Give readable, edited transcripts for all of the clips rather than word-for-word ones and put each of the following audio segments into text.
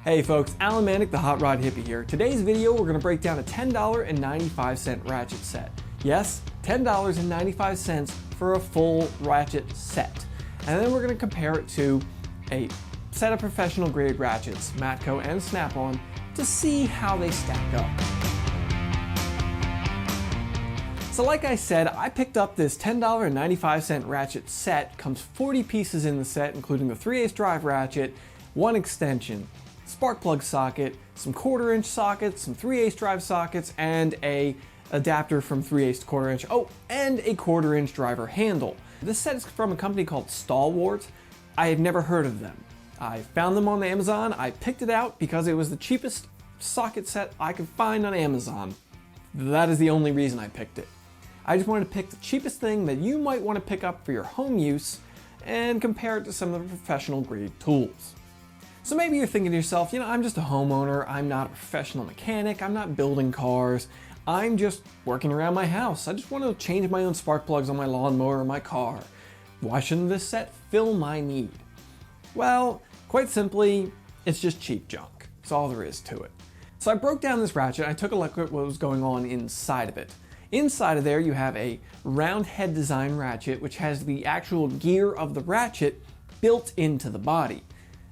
Hey folks, Alan Manick, the Hot Rod Hippie here. Today's video, we're going to break down a $10.95 ratchet set. Yes, $10.95 for a full ratchet set. And then we're going to compare it to a set of professional grade ratchets, Matco and SnapOn, to see how they stack up. So like I said, I picked up this $10.95 ratchet set. Comes 40 pieces in the set, including the 3/8 drive ratchet, one extension, spark plug socket, some 1/4 inch sockets, some 3/8 drive sockets, and a adapter from 3/8 to 1/4 inch. Oh, and a 1/4 inch driver handle. This set is from a company called Stalwart. I had never heard of them. I found them on Amazon. I picked it out because it was the cheapest socket set I could find on Amazon. That is the only reason I picked it. I just wanted to pick the cheapest thing that you might want to pick up for your home use and compare it to some of the professional grade tools. So maybe you're thinking to yourself, you know, I'm just a homeowner, I'm not a professional mechanic, I'm not building cars, I'm just working around my house. I just want to change my own spark plugs on my lawnmower or my car. Why shouldn't this set fill my need? Well, quite simply, it's just cheap junk. That's all there is to it. So I broke down this ratchet and I took a look at what was going on inside of it. Inside of there you have a round head design ratchet which has the actual gear of the ratchet built into the body.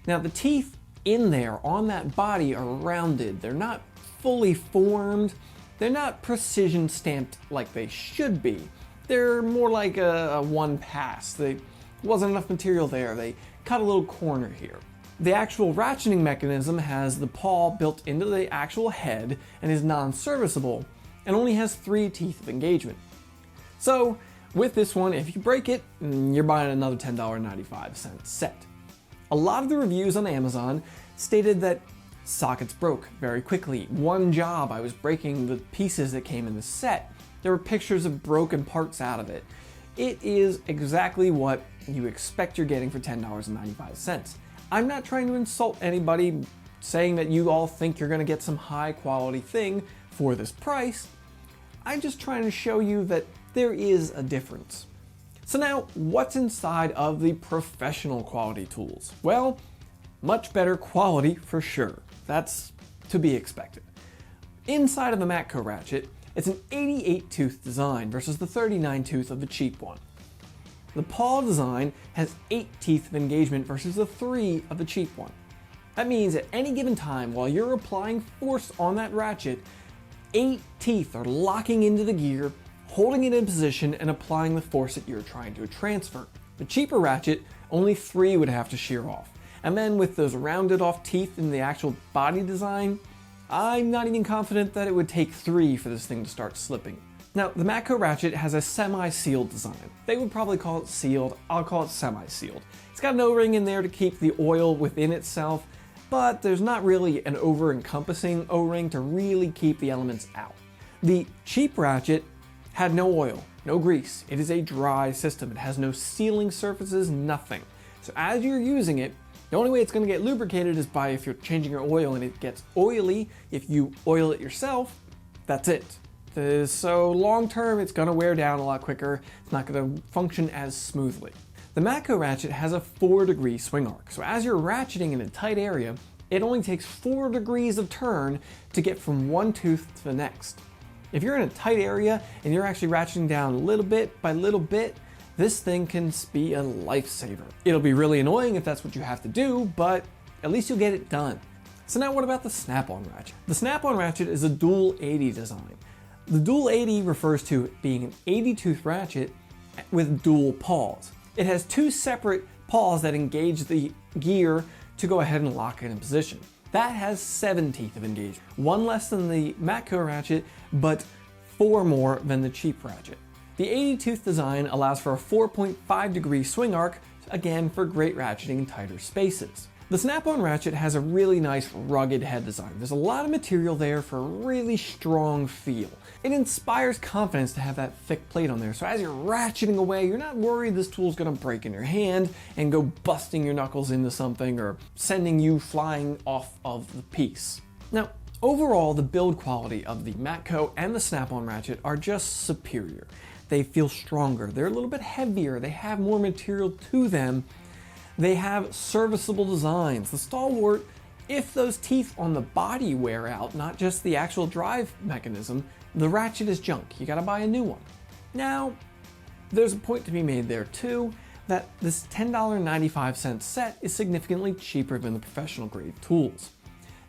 Now the teeth in there on that body are rounded. They're not fully formed. They're not precision stamped like they should be. They're more like a one pass. There wasn't enough material there. They cut a little corner here. The actual ratcheting mechanism has the paw built into the actual head and is non-serviceable and only has 3 teeth of engagement. So with this one, if you break it, you're buying another $10.95 set. A lot of the reviews on Amazon stated that sockets broke very quickly. One job, I was breaking the pieces that came in the set. There were pictures of broken parts out of it. It is exactly what you expect you're getting for $10.95. I'm not trying to insult anybody saying that you all think you're going to get some high quality thing for this price. I'm just trying to show you that there is a difference. So now, what's inside of the professional quality tools? Well, much better quality for sure. That's to be expected. Inside of the Matco Ratchet, it's an 88 tooth design versus the 39 tooth of the cheap one. The paw design has 8 teeth of engagement versus the 3 of the cheap one. That means at any given time while you're applying force on that ratchet, 8 teeth are locking into the gear, holding it in position and applying the force that you're trying to transfer. The cheaper ratchet, only 3 would have to shear off. And then with those rounded off teeth in the actual body design, I'm not even confident that it would take 3 for this thing to start slipping. Now, the Matco Ratchet has a semi-sealed design. They would probably call it sealed, I'll call it semi-sealed. It's got an O-ring in there to keep the oil within itself, but there's not really an over-encompassing O-ring to really keep the elements out. The cheap ratchet had no oil, no grease. It is a dry system. It has no sealing surfaces, nothing. So as you're using it, the only way it's going to get lubricated is by if you're changing your oil and it gets oily. If you oil it yourself, that's it. So long term, it's going to wear down a lot quicker. It's not going to function as smoothly. The Matco Ratchet has a 4-degree swing arc. So as you're ratcheting in a tight area, it only takes 4 degrees of turn to get from one tooth to the next. If you're in a tight area and you're actually ratcheting down little bit by little bit, this thing can be a lifesaver. It'll be really annoying if that's what you have to do, but at least you'll get it done. So now what about the SnapOn Ratchet? The SnapOn Ratchet is a dual 80 design. The dual 80 refers to it being an 80 tooth ratchet with dual paws. It has 2 separate paws that engage the gear to go ahead and lock it in position. That has 7 teeth of engagement. 1 less than the Matco Ratchet, but 4 more than the cheap ratchet. The 80 tooth design allows for a 4.5 degree swing arc, again for great ratcheting in tighter spaces. The SnapOn Ratchet has a really nice rugged head design. There's a lot of material there for a really strong feel. It inspires confidence to have that thick plate on there, so as you're ratcheting away, you're not worried this tool's gonna break in your hand and go busting your knuckles into something or sending you flying off of the piece. Now, overall, the build quality of the Matco and the SnapOn Ratchet are just superior. They feel stronger, they're a little bit heavier, they have more material to them. They have serviceable designs. The Stalwart If those teeth on the body wear out, not just the actual drive mechanism, the ratchet is junk. You gotta buy a new one. Now, there's a point to be made there too, that this $10.95 set is significantly cheaper than the professional grade tools.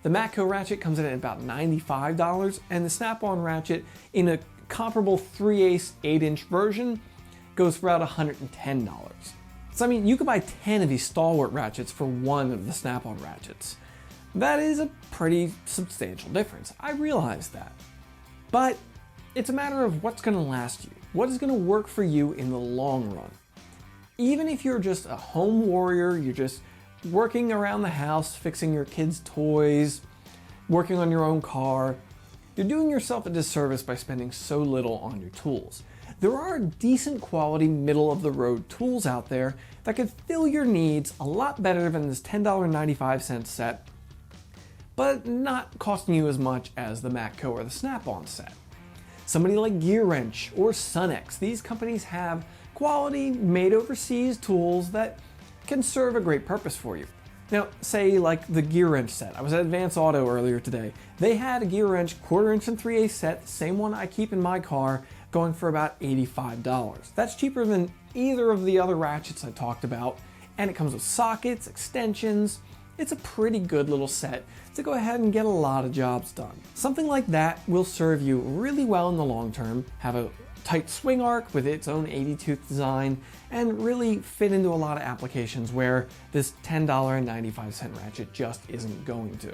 The Matco Ratchet comes in at about $95, and the SnapOn Ratchet in a comparable 3/8 8-inch version goes for about $110. So I mean, you could buy 10 of these stalwart ratchets for one of the SnapOn Ratchets. That is a pretty substantial difference. I realize that. But it's a matter of what's gonna last you. What is gonna work for you in the long run? Even if you're just a home warrior, you're just working around the house, fixing your kids' toys, working on your own car, you're doing yourself a disservice by spending so little on your tools. There are decent quality middle of the road tools out there that could fill your needs a lot better than this $10.95 set, but not costing you as much as the Matco or the SnapOn set. Somebody like Gear Wrench or Sunex, these companies have quality made overseas tools that can serve a great purpose for you. Now, say like the Gear Wrench set. I was at Advance Auto earlier today. They had a Gear Wrench 1/4 inch and 3/8 set, the same one I keep in my car, going for about $85. That's cheaper than either of the other ratchets I talked about, and it comes with sockets, extensions. It's a pretty good little set to go ahead and get a lot of jobs done. Something like that will serve you really well in the long term, have a tight swing arc with its own 80-tooth design, and really fit into a lot of applications where this $10.95 ratchet just isn't going to.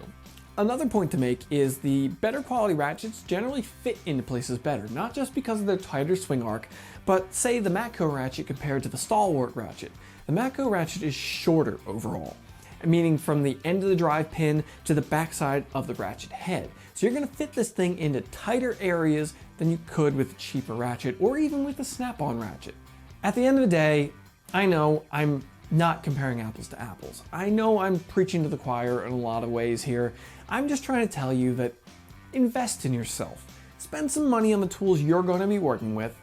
Another point to make is the better quality ratchets generally fit into places better, not just because of their tighter swing arc, but say the Matco Ratchet compared to the Stalwart Ratchet. The Matco Ratchet is shorter overall, meaning from the end of the drive pin to the backside of the ratchet head. So you're gonna fit this thing into tighter areas than you could with a cheaper ratchet or even with a Snap-on ratchet. At the end of the day, I know I'm not comparing apples to apples. I know I'm preaching to the choir in a lot of ways here. I'm just trying to tell you that invest in yourself. Spend some money on the tools you're gonna be working with,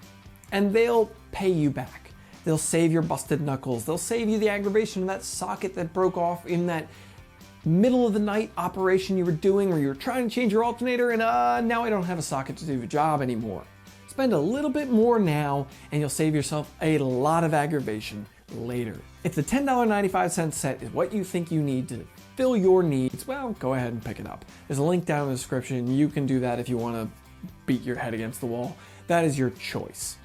and they'll pay you back. They'll save your busted knuckles. They'll save you the aggravation of that socket that broke off in that middle of the night operation you were doing where you were trying to change your alternator and now I don't have a socket to do the job anymore. Spend a little bit more now and you'll save yourself a lot of aggravation later. If the $10.95 set is what you think you need to fill your needs, well, go ahead and pick it up. There's a link down in the description. You can do that if you want to beat your head against the wall. That is your choice.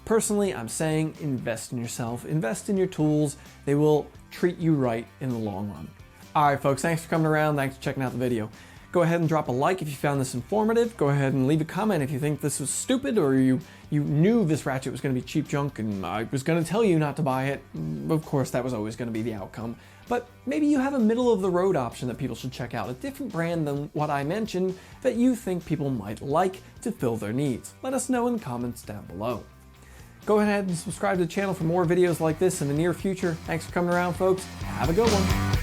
Personally, I'm saying invest in yourself, invest in your tools. They will treat you right in the long run. All right, folks, thanks for coming around. Thanks for checking out the video. Go ahead and drop a like if you found this informative. Go ahead and leave a comment if you think this was stupid or you knew this ratchet was going to be cheap junk and I was going to tell you not to buy it. Of course, that was always going to be the outcome. But maybe you have a middle of the road option that people should check out, a different brand than what I mentioned that you think people might like to fill their needs. Let us know in the comments down below. Go ahead and subscribe to the channel for more videos like this in the near future. Thanks for coming around, folks. Have a good one.